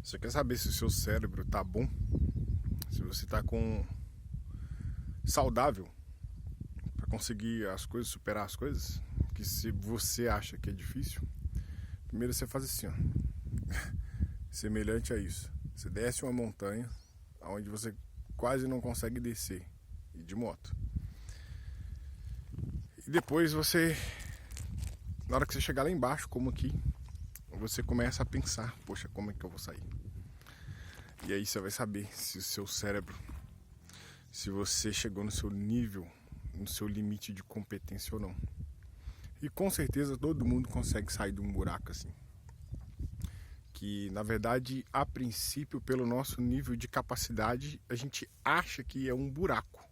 Você quer saber se o seu cérebro tá bom? Se você tá saudável para conseguir as coisas, superar as coisas? Que se você acha que é difícil, primeiro você faz assim, ó. Semelhante a isso. Você desce uma montanha onde você quase não consegue descer, e de moto. E depois você, na hora que você chegar lá embaixo, como aqui, você começa a pensar, poxa, como é que eu vou sair? E aí você vai saber se o seu cérebro, se você chegou no seu nível, no seu limite de competência ou não. E com certeza todo mundo consegue sair de um buraco assim. Que na verdade, a princípio, pelo nosso nível de capacidade, a gente acha que é um buraco.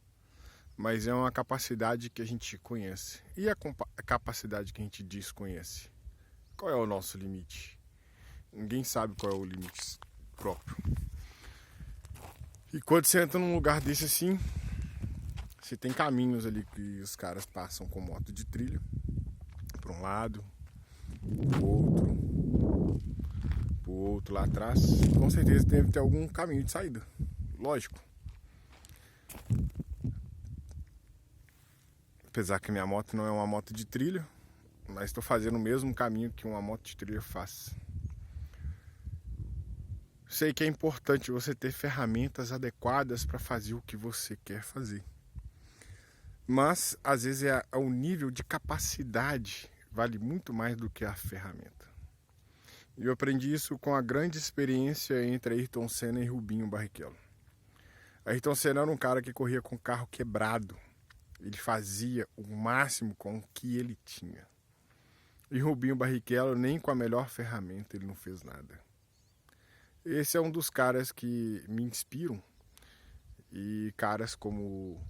Mas é uma capacidade que a gente conhece. E a capacidade que a gente desconhece? Qual é o nosso limite? Ninguém sabe qual é o limite próprio. E quando você entra num lugar desse assim, você tem caminhos ali que os caras passam com moto de trilha, para um lado, pro outro lá atrás. Com certeza deve ter algum caminho de saída, lógico. Apesar que minha moto não é uma moto de trilha, mas estou fazendo o mesmo caminho que uma moto de trilha faz. Sei que é importante você ter ferramentas adequadas para fazer o que você quer fazer. Mas, às vezes, o nível de capacidade vale muito mais do que a ferramenta. E eu aprendi isso com a grande experiência entre Ayrton Senna e Rubinho Barrichello. Ayrton Senna era um cara que corria com o carro quebrado. Ele fazia o máximo com o que ele tinha. E Rubinho Barrichello, nem com a melhor ferramenta, ele não fez nada. Esse é um dos caras que me inspiram. E caras como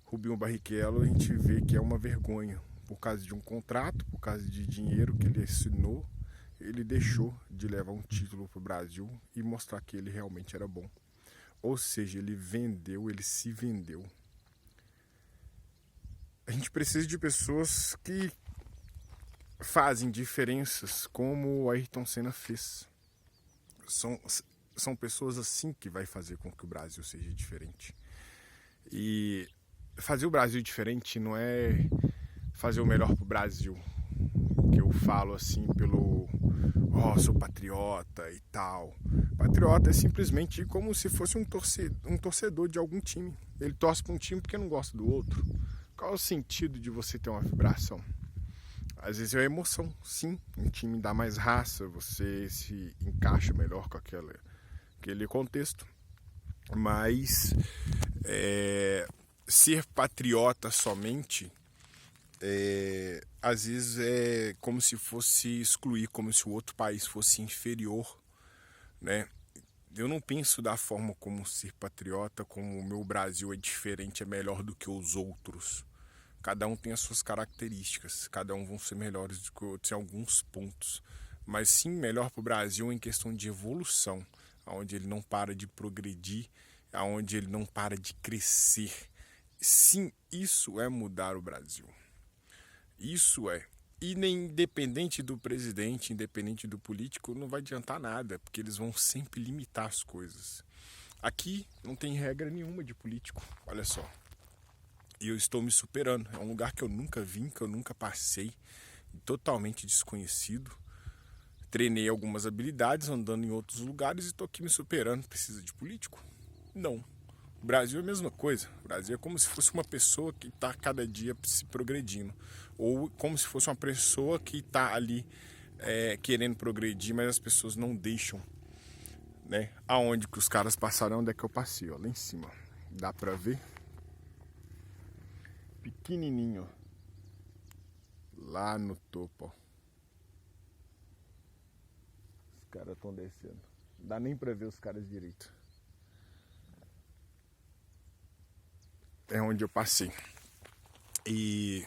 Rubinho Barrichello, a gente vê que é uma vergonha. Por causa de um contrato, por causa de dinheiro que ele assinou, ele deixou de levar um título para o Brasil e mostrar que ele realmente era bom. Ou seja, ele vendeu, ele se vendeu. A gente precisa de pessoas que fazem diferenças como o Ayrton Senna fez. São pessoas assim que vai fazer com que o Brasil seja diferente. E fazer o Brasil diferente não é fazer o melhor pro Brasil, que eu falo assim pelo sou patriota e tal. Patriota é simplesmente como se fosse um torcedor de algum time. Ele torce para um time porque não gosta do outro. Qual é o sentido de você ter uma vibração? Às vezes é a emoção, sim. Um time dá mais raça, você se encaixa melhor com aquele contexto. Mas ser patriota somente, às vezes é como se fosse excluir, como se o outro país fosse inferior, né? Eu não penso da forma como ser patriota, como o meu Brasil é diferente, é melhor do que os outros. Cada um tem as suas características, cada um vão ser melhores do que outros em alguns pontos. Mas sim, melhor para o Brasil em questão de evolução, onde ele não para de progredir, onde ele não para de crescer. Sim, isso é mudar o Brasil. Isso é. E nem independente do presidente, independente do político, não vai adiantar nada, porque eles vão sempre limitar as coisas. Aqui não tem regra nenhuma de político, olha só. E eu estou me superando. É um lugar que eu nunca vim, que eu nunca passei, totalmente desconhecido. Treinei algumas habilidades andando em outros lugares e estou aqui me superando. Precisa de político? Não. O Brasil é a mesma coisa. O Brasil é como se fosse uma pessoa que está cada dia se progredindo. Ou como se fosse uma pessoa que está ali querendo progredir, mas as pessoas não deixam. Né? Aonde que os caras passaram, onde é que eu passei? Ó, lá em cima. Dá pra ver? Pequenininho. Lá no topo. Ó. Os caras estão descendo. Não dá nem pra ver os caras direito. É onde eu passei. E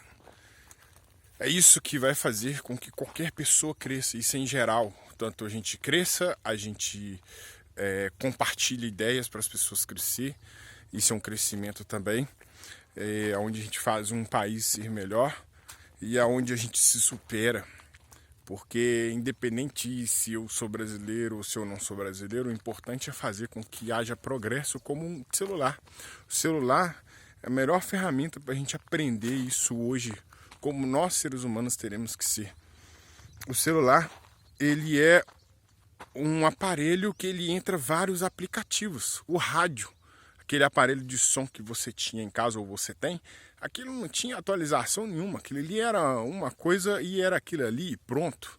é isso que vai fazer com que qualquer pessoa cresça. Isso em geral. Tanto a gente cresça, a gente compartilha ideias para as pessoas crescer. Isso é um crescimento também. Onde a gente faz um país ser melhor e aonde a gente se supera. Porque independente se eu sou brasileiro ou se eu não sou brasileiro, o importante é fazer com que haja progresso como um celular. O celular é a melhor ferramenta para a gente aprender isso hoje, como nós seres humanos teremos que ser. O celular, ele é um aparelho que ele entra vários aplicativos. O rádio, aquele aparelho de som que você tinha em casa ou você tem, aquilo não tinha atualização nenhuma, aquilo ali era uma coisa e era aquilo ali e pronto,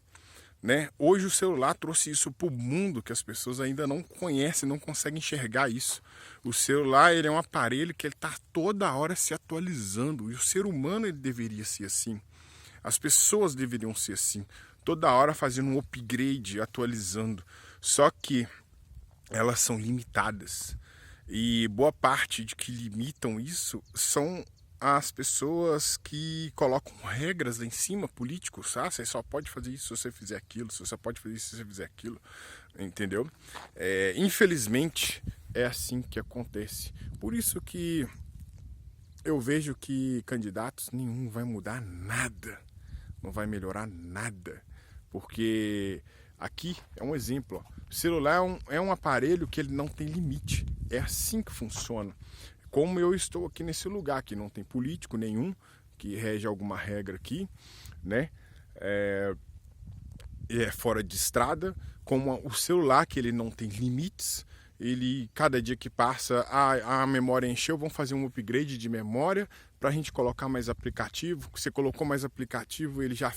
né? Hoje o celular trouxe isso para o mundo que as pessoas ainda não conhecem, não conseguem enxergar isso. O celular, ele é um aparelho que ele está toda hora se atualizando, e o ser humano ele deveria ser assim. As pessoas deveriam ser assim, toda hora fazendo um upgrade, atualizando. Só que elas são limitadas. E boa parte de que limitam isso são as pessoas que colocam regras lá em cima, políticos. Ah, você só pode fazer isso se você fizer aquilo, você só pode fazer isso se você fizer aquilo. Entendeu? Infelizmente, é assim que acontece. Por isso que eu vejo que candidatos nenhum vai mudar nada. Não vai melhorar nada. Porque aqui é um exemplo. Ó. O celular é um aparelho que ele não tem limite. É assim que funciona. Como eu estou aqui nesse lugar, que não tem político nenhum que rege alguma regra aqui, né? É fora de estrada. Como o celular, que ele não tem limites. Ele, cada dia que passa, a memória encheu, vão fazer um upgrade de memória para a gente colocar mais aplicativo. Você colocou mais aplicativo, ele já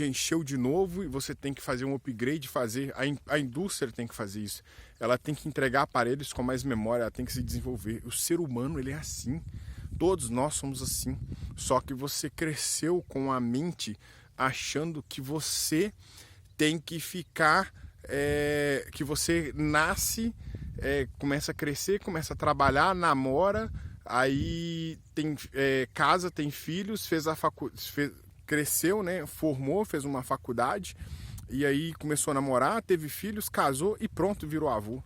encheu de novo e você tem que fazer um upgrade, a indústria tem que fazer isso. Ela tem que entregar aparelhos com mais memória, ela tem que se desenvolver. O ser humano, ele é assim. Todos nós somos assim. Só que você cresceu com a mente achando que você tem que ficar... que você nasce, começa a crescer, começa a trabalhar, namora, aí tem casa, tem filhos, cresceu, né? Formou, fez uma faculdade, e aí começou a namorar, teve filhos, casou e pronto, virou avô.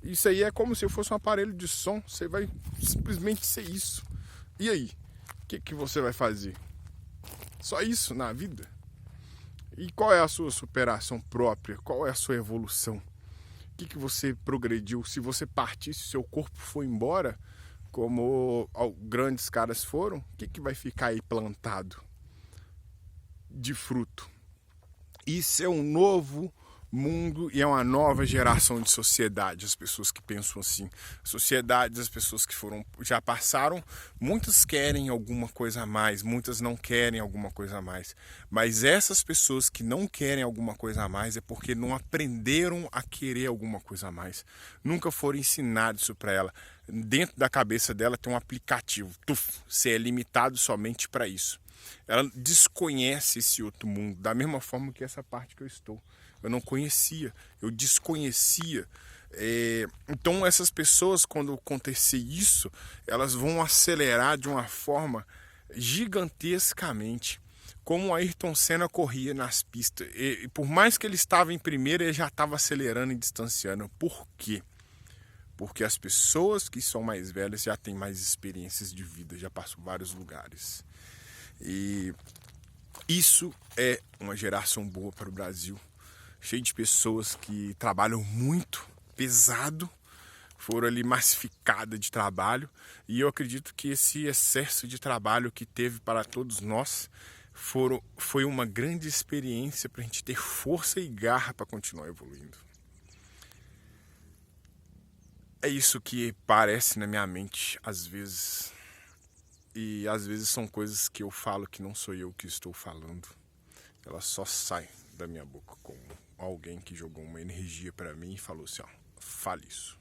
Isso aí é como se fosse um aparelho de som, você vai simplesmente ser isso. E aí? O que você vai fazer? Só isso na vida? E qual é a sua superação própria? Qual é a sua evolução? O que você progrediu? Se você partisse, seu corpo for embora, como grandes caras foram, o que vai ficar aí plantado de fruto? Isso é um novo mundo e é uma nova geração de sociedade. As pessoas que pensam assim, sociedades, as pessoas que já passaram, muitas querem alguma coisa a mais, muitas não querem alguma coisa a mais. Mas essas pessoas que não querem alguma coisa a mais é porque não aprenderam a querer alguma coisa a mais. Nunca foram ensinados isso para ela. Dentro da cabeça dela tem um aplicativo. Você é limitado somente para isso. Ela desconhece esse outro mundo, da mesma forma que essa parte que eu estou. Eu não conhecia, eu desconhecia. Então essas pessoas, quando acontecer isso, elas vão acelerar de uma forma gigantescamente. Como o Ayrton Senna corria nas pistas. E por mais que ele estava em primeiro, ele já estava acelerando e distanciando. Por quê? Porque as pessoas que são mais velhas já têm mais experiências de vida, já passam vários lugares. E isso é uma geração boa para o Brasil. Cheio de pessoas que trabalham muito, pesado, foram ali massificadas de trabalho. E eu acredito que esse excesso de trabalho que teve para todos nós foi uma grande experiência para a gente ter força e garra para continuar evoluindo. É isso que parece na minha mente às vezes. E às vezes são coisas que eu falo que não sou eu que estou falando. Elas só saem da minha boca como alguém que jogou uma energia para mim e falou assim, ó, fale isso.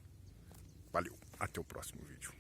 Valeu, até o próximo vídeo.